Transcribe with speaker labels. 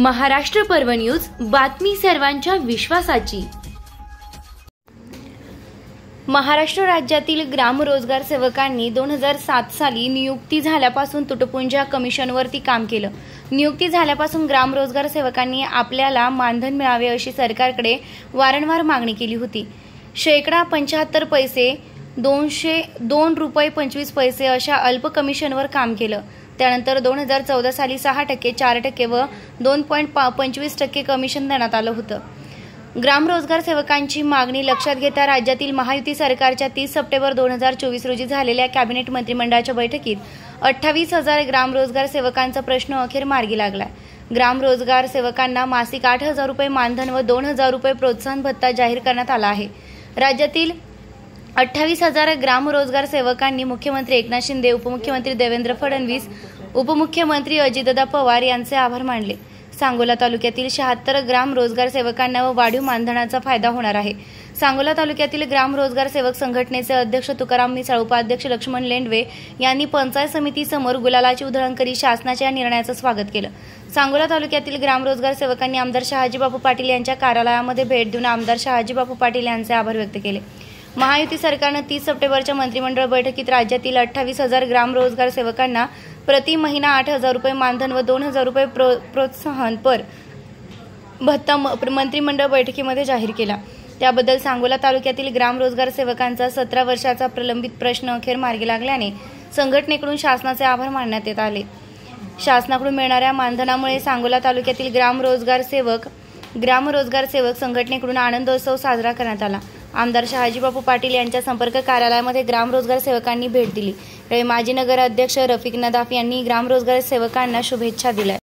Speaker 1: महाराष्ट्र पर्व न्यूज, बातमी सर्वांच्या विश्वासाची। महाराष्ट्र राज्यातील ग्राम रोजगार सेवकांनी 2007 साली नियुक्ती झाल्यापासून तुटपुंजा कमिशनवरती काम केलं। नियुक्ती झाल्यापासून ग्राम रोजगार सेवकांनी आपल्याला मानधन मिळावे अशी सरकारकडे वारंवार मागणी केली होती। शेकडा 75 पैसे, 202 रुपये 25 पैसे अशा अल्प कमिशनवर काम केलं। त्यानंतर 2014 साली 6%, 4% व 2.25% कमिशन देण्यात आलं होतं। ग्राम रोजगार सेवकांची मागणी लक्षात घेता राज्यातील महायुती सरकारच्या 30 सप्टेंबर 2024 रोजी झालेल्या कॅबिनेट मंत्रिमंडळाच्या बैठकीत 28,000 ग्राम रोजगार सेवकांचा प्रश्न अखेर मार्गी लागला। ग्राम रोजगार सेवकांना मासिक 8,000 रुपये मानधन व 2,000 रुपये प्रोत्साहन भत्ता जाहीर करण्यात आला आहे। राज्यातील 28,000 ग्राम रोजगार सेवकांनी मुख्यमंत्री एकनाथ शिंदे, उपमुख्यमंत्री देवेंद्र फडणवीस, उपमुख्यमंत्री अजितदादा पवार यांचे आभार मानले। सांगोला तालुक्यातील 76 ग्राम रोजगार सेवकांना व वाढीव मानधनाचा फायदा होणार आहे। सांगोला तालुक्यातील ग्राम रोजगार सेवक संघटनेचे अध्यक्ष तुकाराम मिसाळ, उपाध्यक्ष लक्ष्मण लेंडवे यांनी पंचायत समितीसमोर गुलालाची उधळण करीत शासनाच्या या निर्णयाचं स्वागत केलं। सांगोला तालुक्यातील ग्राम रोजगार सेवकांनी आमदार शहाजीबापू पाटील यांच्या कार्यालयामध्ये भेट देऊन आमदार शहाजीबापू पाटील यांचे आभार व्यक्त केले। महायुती सरकारने 30 सप्टेंबरच्या मंत्रिमंडळ बैठकीत राज्यातील 28,000 ग्राम रोजगार सेवकांना प्रति महिना 8,000 रुपये मानधन व 2,000 रुपये प्रोत्साहन भत्ता मंत्रिमंडळ बैठकीमध्ये जाहीर केला। त्याबद्दल सांगोला तालुक्यातील ग्राम रोजगार सेवकांचा 17 वर्षाचा प्रलंबित प्रश्न अखेर मार्गी लागल्याने संघटनेकडून शासनाचे आभार मानण्यात येत आले। शासनाकडून मिळणाऱ्या मानधनामुळे सांगोला तालुक्यातील ग्राम रोजगार सेवक संघटनेकडून आनंदोत्सव साजरा करण्यात आला। आमदार शहाजीबापू पाटील यांच्या संपर्क कार्यालयामध्ये ग्राम रोजगार सेवकांनी भेट दिली। माजी नगराध्यक्ष रफिक नदाफ यांनी ग्राम रोजगार सेवकांना शुभेच्छा दिल्या।